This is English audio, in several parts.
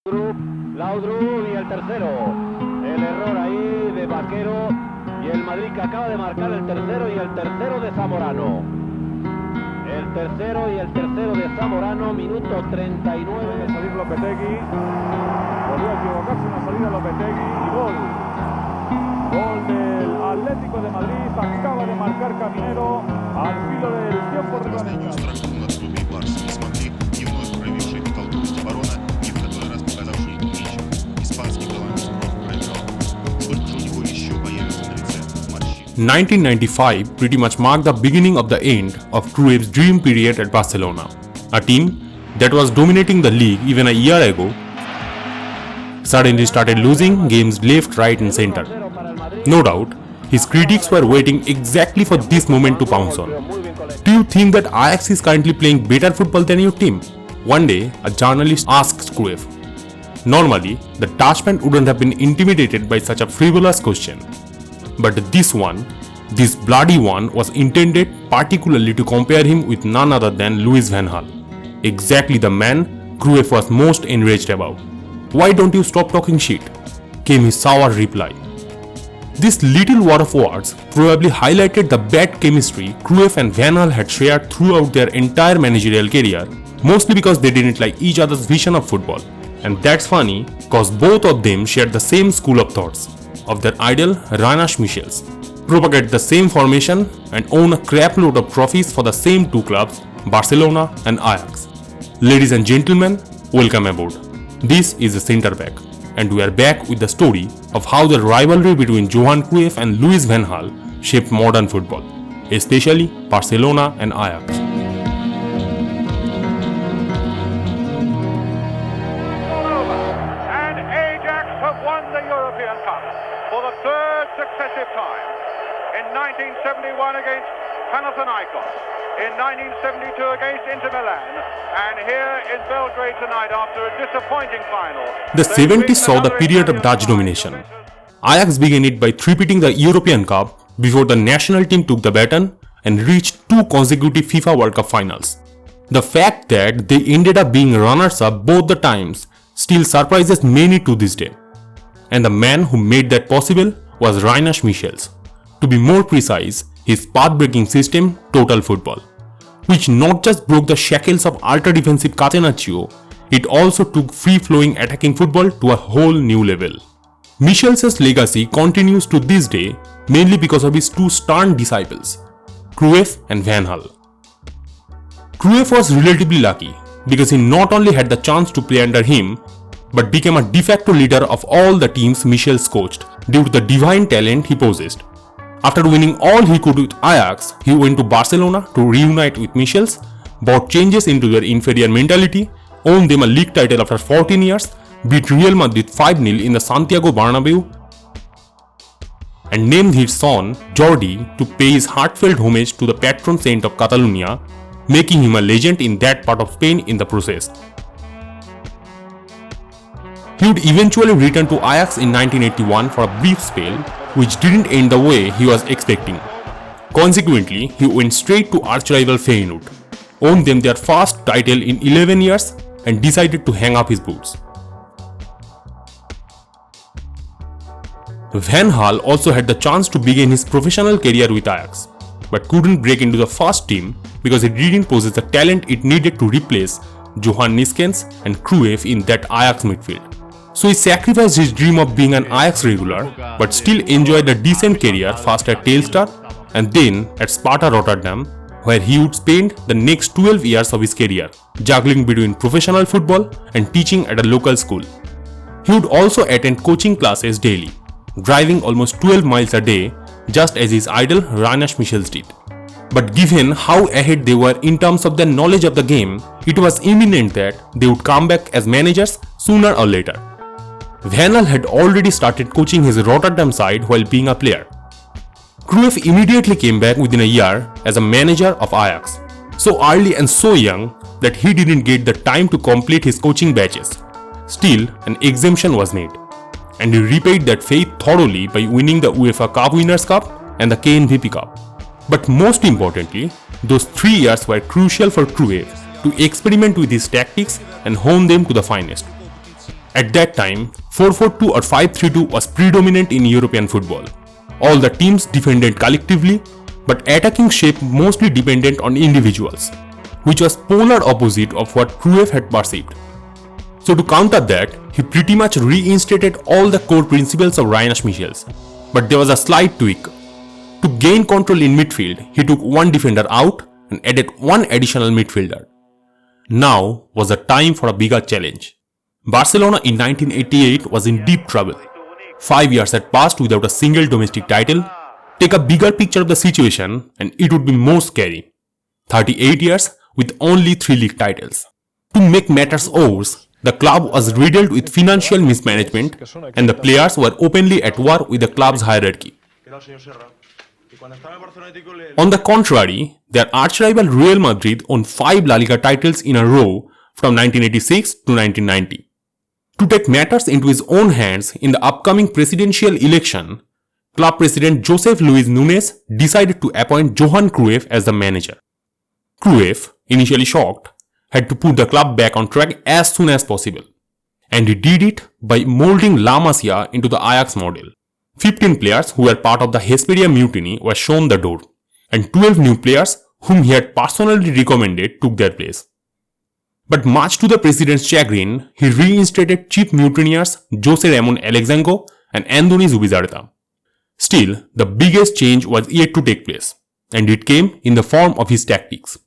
Laudrup y el tercero. El error ahí de Vaquero y el Madrid que acaba de marcar el tercero y el tercero de Zamorano. El tercero y el tercero de Zamorano, minuto 39. De salir Lopetegui. Volvió a equivocarse en la salida Lopetegui y gol. Gol del Atlético de Madrid. Acaba de marcar Caminero al filo del tiempo reglamentario. (1995) pretty much marked the beginning of the end of Cruyff's dream period at Barcelona, a team that was dominating the league even a year ago suddenly started losing games left, right and center. No doubt, his critics were waiting exactly for this moment to pounce on. Do you think that Ajax is currently playing better football than your team? One day, a journalist asked Cruyff. Normally, the Dutchman wouldn't have been intimidated by such a frivolous question. But this bloody one, was intended particularly to compare him with none other than Louis van Gaal. Exactly the man Cruyff was most enraged about. "Why don't you stop talking shit?" came his sour reply. This little war of words probably highlighted the bad chemistry Cruyff and Van Gaal had shared throughout their entire managerial career, mostly because they didn't like each other's vision of football. And that's funny, cause both of them shared the same school of thoughts of their idol Rinus Michels, propagate the same formation and own a crapload of trophies for the same two clubs, Barcelona and Ajax. Ladies and gentlemen, welcome aboard. This is the Centre Back, and we are back with the story of how the rivalry between Johan Cruyff and Louis van Gaal shaped modern football, especially Barcelona and Ajax. For the third successive time. In 1971 against Panathinaikos, in 1972 against Inter Milan, and here in Belgrade tonight after a disappointing final. The 70s saw the period of Dutch domination. Ajax began it by three-peating the European Cup before the national team took the baton and reached two consecutive FIFA World Cup finals. The fact that they ended up being runners-up both the times still surprises many to this day. And the man who made that possible was Rinus Michels. To be more precise, his path-breaking system, Total Football, which not just broke the shackles of ultra-defensive Catenaccio, it also took free-flowing attacking football to a whole new level. Michels' legacy continues to this day mainly because of his two stern disciples, Cruyff and Van Gaal. Cruyff was relatively lucky because he not only had the chance to play under him, but became a de facto leader of all the teams Michels coached due to the divine talent he possessed. After winning all he could with Ajax, he went to Barcelona to reunite with Michels, brought changes into their inferior mentality, won them a league title after 14 years, beat Real Madrid 5-0 in the Santiago Bernabeu, and named his son Jordi to pay his heartfelt homage to the patron saint of Catalonia, making him a legend in that part of Spain in the process. He would eventually return to Ajax in 1981 for a brief spell, which didn't end the way he was expecting. Consequently, he went straight to arch-rival Feyenoord, won them their first title in 11 years, and decided to hang up his boots. Van Gaal also had the chance to begin his professional career with Ajax, but couldn't break into the first team because he didn't possess the talent it needed to replace Johan Cruyff and Cruyff in that Ajax midfield. So he sacrificed his dream of being an Ajax regular, but still enjoyed a decent career first at Telstar and then at Sparta Rotterdam, where he would spend the next 12 years of his career, juggling between professional football and teaching at a local school. He would also attend coaching classes daily, driving almost 12 miles a day, just as his idol Rinus Michels did. But given how ahead they were in terms of their knowledge of the game, it was imminent that they would come back as managers sooner or later. Van Gaal had already started coaching his Rotterdam side while being a player. Cruyff immediately came back within a year as a manager of Ajax, so early and so young that he didn't get the time to complete his coaching batches. Still, an exemption was made, and he repaid that faith thoroughly by winning the UEFA Cup Winners' Cup and the KNVB Cup. But most importantly, those 3 years were crucial for Cruyff to experiment with his tactics and hone them to the finest. At that time, 4-4-2 or 5-3-2 was predominant in European football. All the teams defended collectively, but attacking shape mostly dependent on individuals, which was polar opposite of what Cruyff had perceived. So to counter that, he pretty much reinstated all the core principles of Rinus Michels, but there was a slight tweak. To gain control in midfield, he took one defender out and added one additional midfielder. Now was the time for a bigger challenge. Barcelona in 1988 was in deep trouble. 5 years had passed without a single domestic title. Take a bigger picture of the situation and it would be more scary. 38 years with only 3 league titles. To make matters worse, the club was riddled with financial mismanagement and the players were openly at war with the club's hierarchy. On the contrary, their arch-rival Real Madrid won 5 La Liga titles in a row from 1986 to 1990. To take matters into his own hands in the upcoming presidential election, club president Josep Luis Núñez decided to appoint Johan Cruyff as the manager. Cruyff, initially shocked, had to put the club back on track as soon as possible. And he did it by molding La Masia into the Ajax model. 15 players who were part of the Hesperia mutiny were shown the door, and 12 new players whom he had personally recommended took their place. But much to the president's chagrin, he reinstated chief mutineers Jose Ramon Alexango and Andoni Zubizarreta. Still, the biggest change was yet to take place, and it came in the form of his tactics.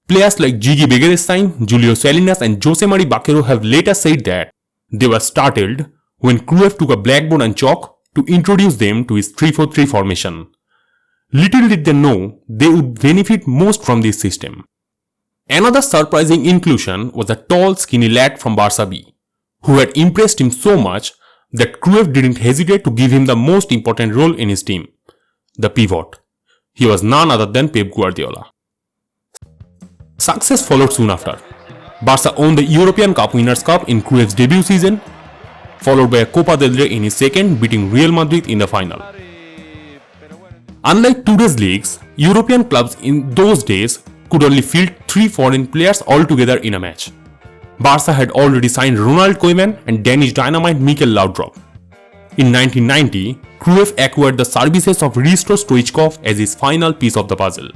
Players like Gigi Begiristain, Julio Salinas and Jose Mari Baquero have later said that they were startled when Cruyff took a blackboard and chalk to introduce them to his 3-4-3 formation. Little did they know they would benefit most from this system. Another surprising inclusion was a tall, skinny lad from Barca B, who had impressed him so much that Cruyff didn't hesitate to give him the most important role in his team, the pivot. He was none other than Pep Guardiola. Success followed soon after. Barca won the European Cup Winners' Cup in Cruyff's debut season, followed by a Copa del Rey in his second, beating Real Madrid in the final. Unlike today's leagues, European clubs in those days could only field 3 foreign players altogether in a match. Barca had already signed Ronald Koeman and Danish dynamite Mikel Laudrup. In 1990, Cruyff acquired the services of Hristo Stoichkov as his final piece of the puzzle.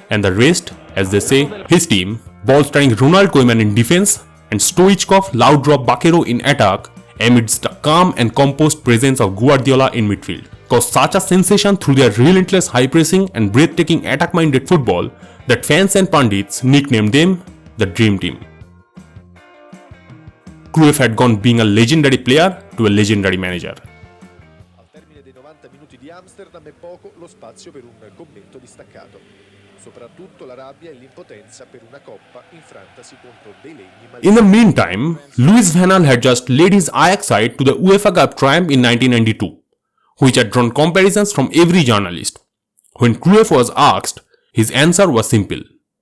And the rest, as they say, his team, bolstering Ronald Koeman in defense and Stoichkov, Laudrup, Baquero in attack amidst the calm and composed presence of Guardiola in midfield, caused such a sensation through their relentless high pressing and breathtaking attack-minded football that fans and pundits nicknamed them the Dream Team. Cruyff had gone being a legendary player to a legendary manager. Al termine dei 90 minuti di Amsterdam è poco lo spazio per un commento distaccato. Soprattutto la rabbia e l'impotenza per una coppa infrantasi contro dei legni maligni. In the meantime, Louis van Gaal had just led his Ajax side to the UEFA Cup triumph in 1992, which had drawn comparisons from every journalist. When Cruyff was asked, his answer was simple.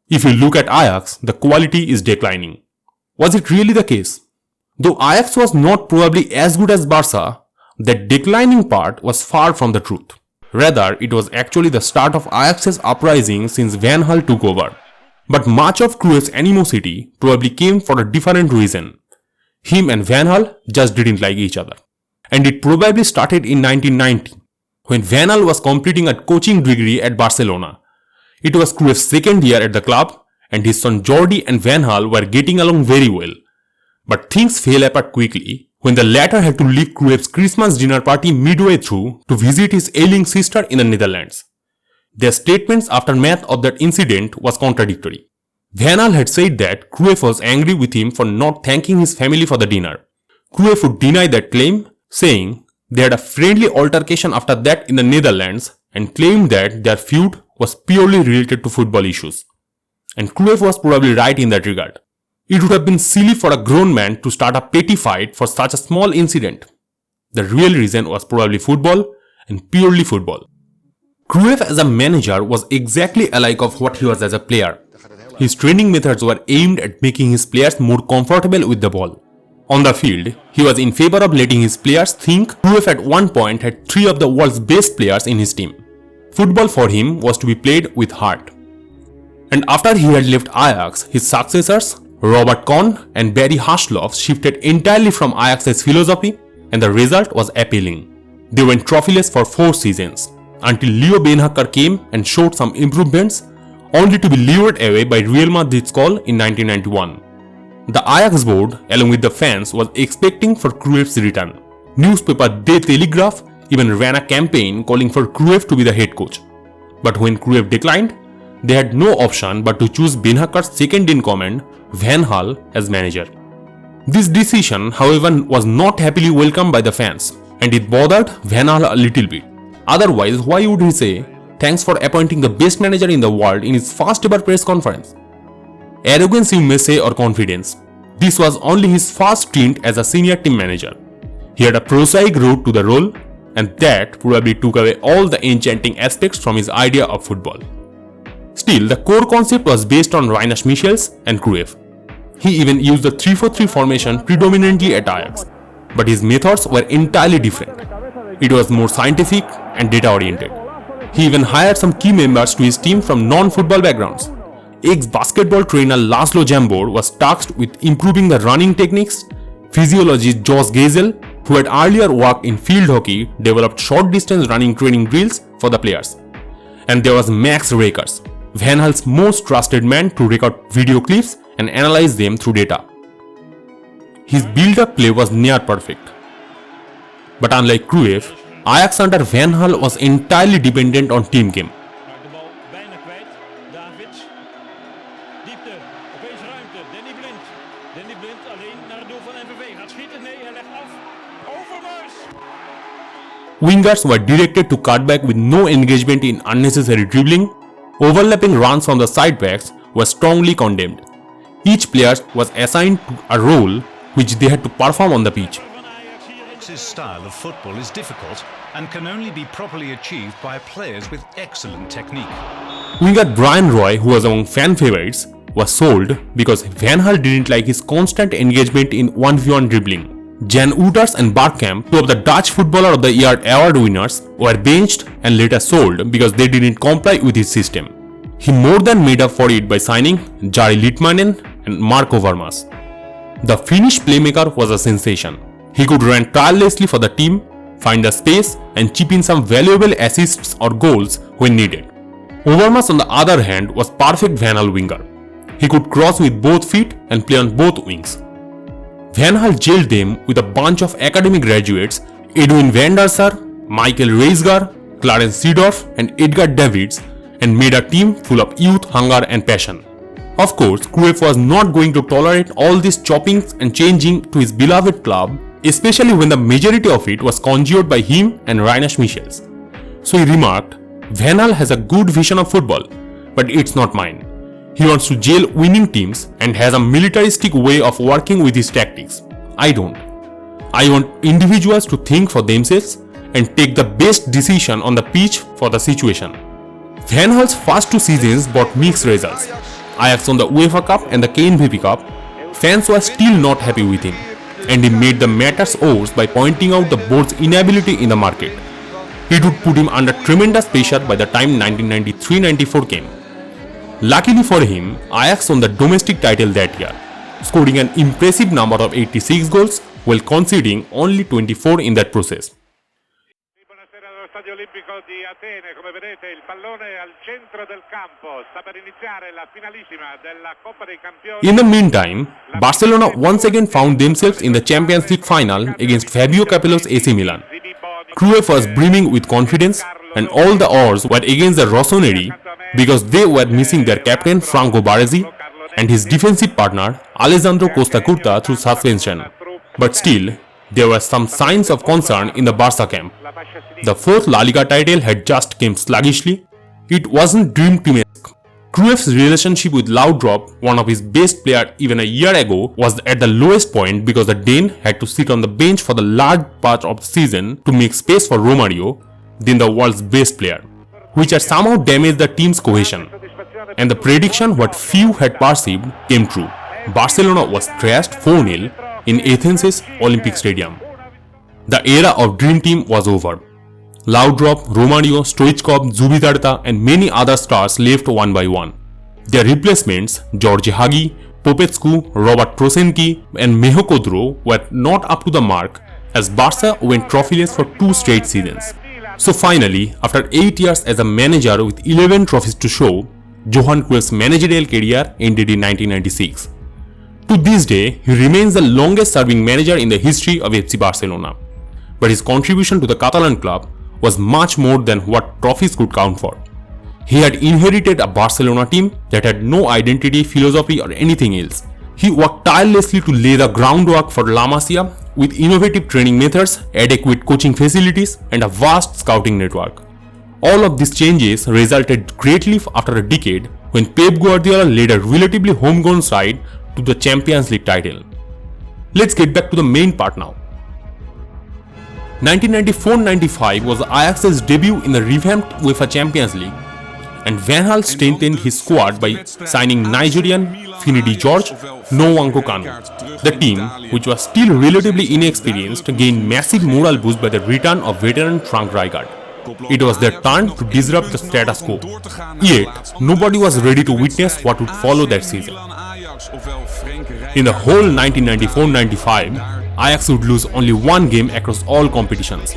If you look at Ajax, the quality is declining. Was it really the case? Though Ajax was not probably as good as Barca, that declining part was far from the truth. Rather, it was actually the start of Ajax's uprising since Van Gaal took over. But much of Cruyff's animosity probably came for a different reason. Him and Van Gaal just didn't like each other. And it probably started in 1990, when Van Gaal was completing a coaching degree at Barcelona. It was Cruyff's second year at the club, and his son Jordi and Van Gaal were getting along very well. But things fell apart quickly when the latter had to leave Cruyff's Christmas dinner party midway through to visit his ailing sister in the Netherlands. Their statements aftermath of that incident was contradictory. Van Gaal had said that Cruyff was angry with him for not thanking his family for the dinner. Cruyff would deny that claim, saying they had a friendly altercation after that in the Netherlands and claimed that their feud was purely related to football issues. And Cruyff was probably right in that regard. It would have been silly for a grown man to start a petty fight for such a small incident. The real reason was probably football and purely football. Cruyff as a manager was exactly alike of what he was as a player. His training methods were aimed at making his players more comfortable with the ball. On the field, he was in favor of letting his players think Cruyff at one point had 3 of the world's best players in his team. Football for him was to be played with heart. And after he had left Ajax, his successors, Robert Kahn and Barry Hasselhoff shifted entirely from Ajax's philosophy, and the result was appealing. They went trophyless for 4 seasons, until Leo Beenhakker came and showed some improvements, only to be lured away by Real Madrid's call in 1991. The Ajax board, along with the fans, was expecting for Cruyff's return. Newspaper De Telegraaf even ran a campaign calling for Cruyff to be the head coach. But when Cruyff declined, they had no option but to choose Beenhakker's second-in-command, Van Gaal, as manager. This decision, however, was not happily welcomed by the fans, and it bothered Van Gaal a little bit. Otherwise, why would he say, "Thanks for appointing the best manager in the world" in his first ever press conference? Arrogance, you may say, or confidence. This was only his first stint as a senior team manager. He had a prosaic road to the role, and that probably took away all the enchanting aspects from his idea of football. Still, the core concept was based on Rinus Michels and Cruyff. He even used the 3-4-3 formation predominantly at Ajax, but his methods were entirely different. It was more scientific and data-oriented. He even hired some key members to his team from non-football backgrounds. Ex-basketball trainer Laszlo Jambor was tasked with improving the running techniques. Physiologist Josh Gaal, who had earlier worked in field hockey, developed short-distance running training drills for the players. And there was Max Rakers, Van Gaal's most trusted man to record video clips and analyze them through data. His build-up play was near perfect. But unlike Cruyff, Ajax under Van Gaal was entirely dependent on team game. Maakt de bal bijna kwijt. Davids. Diepte. Opeens ruimte. Danny Blind. Danny Blind alleen naar het doel van NVV. Gaat schieten. Nee, hij legt af. Overmars. Wingers were directed to cut back with no engagement in unnecessary dribbling. Overlapping runs from the side backs were strongly condemned. Each player was assigned a role which they had to perform on the pitch. Ajax's style of football is difficult and can only be properly achieved by players with excellent technique. Winger Brian Roy, who was among fan favorites, was sold because Van Gaal didn't like his constant engagement in 1v1 dribbling. Jan Wouters and Bergkamp, two of the Dutch Footballer of the Year award winners, were benched and later sold because they didn't comply with his system. He more than made up for it by signing Jari Litmanen and Mark Overmars. The Finnish playmaker was a sensation. He could run tirelessly for the team, find the space, and chip in some valuable assists or goals when needed. Overmars, on the other hand, was perfect Van Gaal winger. He could cross with both feet and play on both wings. Van Gaal jailed them with a bunch of academic graduates: Edwin van der Sar, Michael Reisger, Clarence Seedorf, and Edgar Davids, and made a team full of youth, hunger, and passion. Of course, Cruyff was not going to tolerate all this chopping and changing to his beloved club, especially when the majority of it was conjured by him and Rinus Michels. So he remarked, "Van Gaal has a good vision of football, but it's not mine. He wants to jail winning teams and has a militaristic way of working with his tactics. I don't. I want individuals to think for themselves and take the best decision on the pitch for the situation." Van Gaal's first 2 seasons brought mixed results. Ajax won the UEFA Cup and the KNVB Cup. Fans were still not happy with him, and he made the matters worse by pointing out the board's inability in the market. It would put him under tremendous pressure by the time 1993-94 came. Luckily for him, Ajax won the domestic title that year, scoring an impressive number of 86 goals while conceding only 24 in that process. Buonasera dallo Stadio Olimpico di Atene, come vedete il pallone al centro del campo, sta per iniziare la finalissima della Coppa dei Campioni. In the meantime, Barcelona once again found themselves in the Champions League final against Fabio Capello's AC Milan. Cruyff was brimming with confidence, and all the odds were against the Rossoneri because they were missing their captain Franco Baresi and his defensive partner Alessandro Costa Curta through suspension. But still, there were some signs of concern in the Barca camp. The 4th La Liga title had just come sluggishly. It wasn't dream team-esque. Cruyff's relationship with Laudrup, one of his best players even a year ago, was at the lowest point because the Dane had to sit on the bench for the large part of the season to make space for Romario, then the world's best player, which had somehow damaged the team's cohesion. And the prediction what few had perceived came true. Barcelona was thrashed 4-0 in Athens' Olympic Stadium. The era of Dream Team was over. Laudrup, Romario, Stoichkov, Zubizarreta and many other stars left one by one. Their replacements, Jorge Hagi, Popescu, Robert Prosenki and Meho Kodro were not up to the mark as Barca went trophyless for 2 straight seasons. So finally, after 8 years as a manager with 11 trophies to show, Johan Cruyff's managerial career ended in 1996. To this day, he remains the longest serving manager in the history of FC Barcelona. But his contribution to the Catalan club was much more than what trophies could count for. He had inherited a Barcelona team that had no identity, philosophy or anything else. He worked tirelessly to lay the groundwork for La Masia with innovative training methods, adequate coaching facilities and a vast scouting network. All of these changes resulted greatly after a decade when Pep Guardiola led a relatively homegrown side to the Champions League title. Let's get back to the main part now. 1994-95 was Ajax's debut in the revamped UEFA Champions League, and Van Gaal strengthened his squad by signing Nigerian Finidi George Nwankwo Kanu. The team, which was still relatively inexperienced, gained massive moral boost by the return of veteran Frank Rijkaard. It was their turn to disrupt the status quo. Yet, nobody was ready to witness what would follow that season. In the whole 1994-95, Ajax would lose only 1 game across all competitions.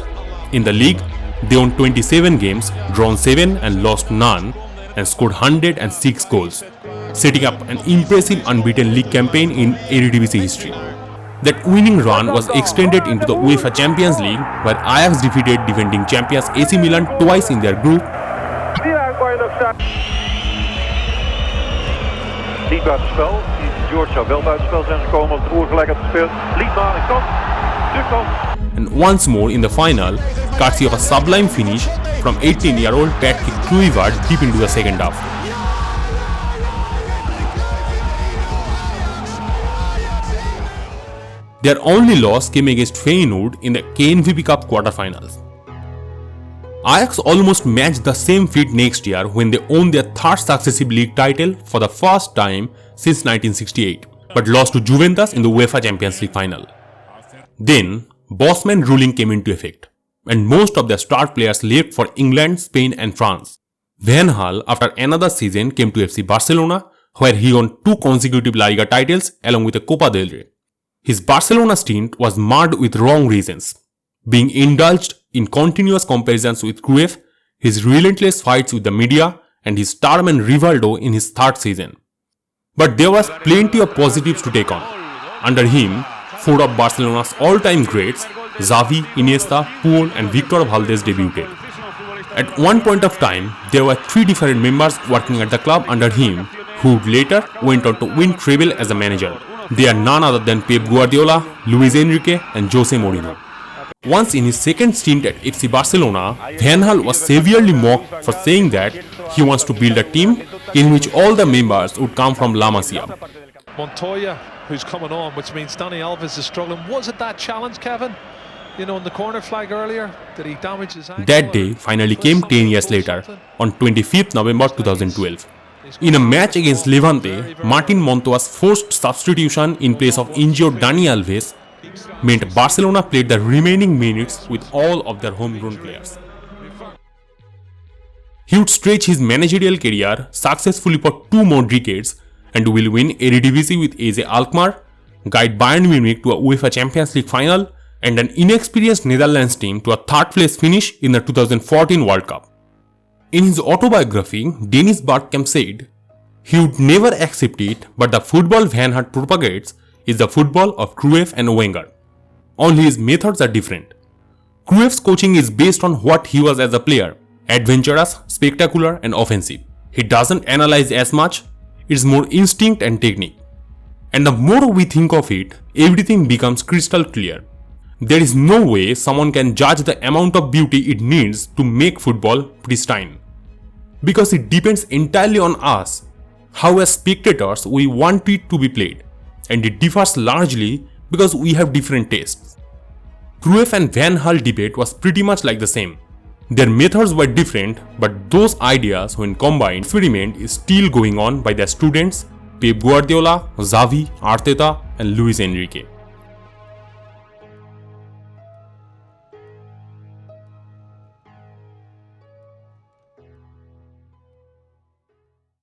In the league, they won 27 games, drawn 7 and lost none, and scored 106 goals, setting up an impressive unbeaten league campaign in Eredivisie history. That winning run was extended into the UEFA Champions League, where Ajax defeated defending champions AC Milan twice in their group. Niet buitenspel. George zou wel buitenspel zijn gekomen als de oorgelijk had gespeeld. Liedman, de kans. De kans. And once more in the final, courtesy of a sublime finish from 18-year-old Patrick Kluivert deep into the second half. Their only loss came against Feyenoord in the KNVB Cup quarterfinals. Ajax almost matched the same feat next year when they won their 3rd successive league title for the first time since 1968, but lost to Juventus in the UEFA Champions League final. Then, Bosman ruling came into effect, and most of their star players left for England, Spain and France. Van Gaal, after another season, came to FC Barcelona, where he won 2 consecutive La Liga titles along with a Copa del Rey. His Barcelona stint was marred with wrong reasons, being indulged in continuous comparisons with Cruyff, his relentless fights with the media, and his star man Rivaldo in his 3rd season. But there was plenty of positives to take on. Under him, 4 of Barcelona's all-time greats, Xavi, Iniesta, Puyol and Victor Valdés debuted. At one point of time, there were 3 different members working at the club under him, who later went on to win treble as a manager. They are none other than Pep Guardiola, Luis Enrique and Jose Mourinho. Once in his 2nd stint at FC Barcelona, Van Gaal was severely mocked for saying that he wants to build a team in which all the members would come from La Masia. Montoya, who's coming on, which means Dani Alves is struggling. Was it that challenge, Kevin? You know, in the corner flag earlier, did he damage his ankle? That day finally came 10 years later, on 25th November 2012. In a match against Levante, Martin Montoya's forced substitution in place of injured Dani Alves meant Barcelona played the remaining minutes with all of their homegrown players. He would stretch his managerial career successfully for 2 more decades and will win Eredivisie with AZ Alkmaar, guide Bayern Munich to a UEFA Champions League final and an inexperienced Netherlands team to a 3rd place finish in the 2014 World Cup. In his autobiography, Dennis Bergkamp said, he would never accept it, but the football Van Gaal propagates is the football of Cruyff and Wenger. Only his methods are different. Cruyff's coaching is based on what he was as a player, adventurous, spectacular and offensive. He doesn't analyze as much, it's more instinct and technique. And the more we think of it, everything becomes crystal clear. There is no way someone can judge the amount of beauty it needs to make football pristine. Because it depends entirely on us, how as spectators we want it to be played, and it differs largely because we have different tastes. Cruyff and Van Gaal debate was pretty much like the same. Their methods were different, but those ideas when combined, experiment is still going on by their students Pep Guardiola, Xavi, Arteta and Luis Enrique.